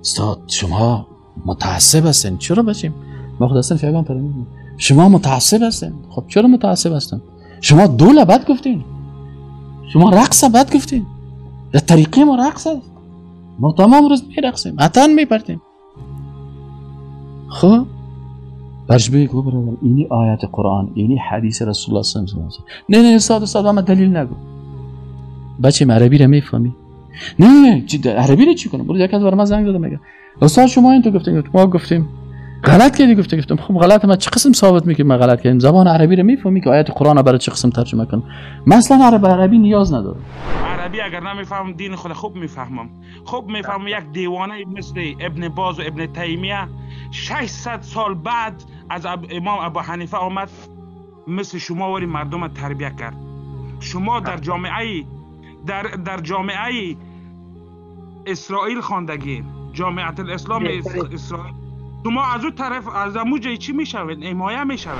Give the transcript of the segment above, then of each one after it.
استاد شما متعصب هستین. چرا باشیم؟ ما خود اصلا پیغمبر میگیم شما متعصب هستین. خب چرا متعصب هستین؟ شما دول بد گفتین، شما رقص بد گفتین، در طریقه ما رقص است، ما تمام روز میرقصیم، عطن میپرتیم. خب برش بگو برادر اینی آیت قرآن، اینی حدیث رسول الله صلی الله علیه و آله. نه استاد ما دلیل نگو. بچه عربی رو میفهمی؟ نه عربی رو چی کنم؟ برو یک از بر ما زنگ داده میگه استاد شما این تو گفتین، ما گفتیم غلط کردی. گفتم خب غلط ما چه قسم ثابت میگه ما غلط کردیم؟ زبان عربی رو میفهمی که آیت قرآن برای چه قسم ترجمه کنم؟ مثلا عربی نیاز نداره. عربی اگر نمیفهمم دین خود خوب میفهمم. خوب میفهمم. یک دیوانه مثل ابن باز و ابن تیمیه 600 سال بعد از امام ابو حنیفه آمد مثل شما وری مردم تربیت کرد. شما در جامعه اسرائیل خواندگی، جامعه الاسلام اسرائیل، شما از اون طرف از امو جای چی میشوید؟ حمایه میشوید.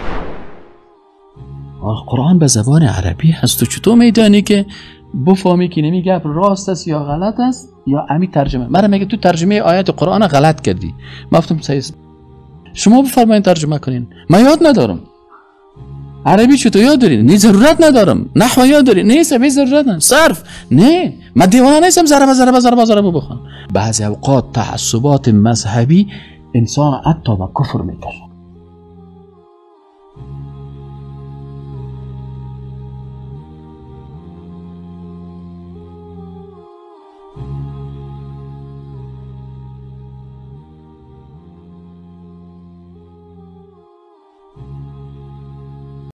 قرآن به زبان عربی هست. تو چطور میدانی که بفهمی که نمی گپ راست است یا غلط است یا امی ترجمه؟ مرا میگه تو ترجمه آیات قرآن غلط کردی. ما گفتم صحیح است. شما بفرمایید ترجمه کنین. من یاد ندارم. عربی چطور یاد داری؟ نه ضرورت ندارم. نحو یاد داری؟ نه ضرورت ندارم. صرف نه. من دیوانه نیستم ضربه بخوام. بعضی اوقات تعصبات مذهبی انسان حتی به کفر میکشه.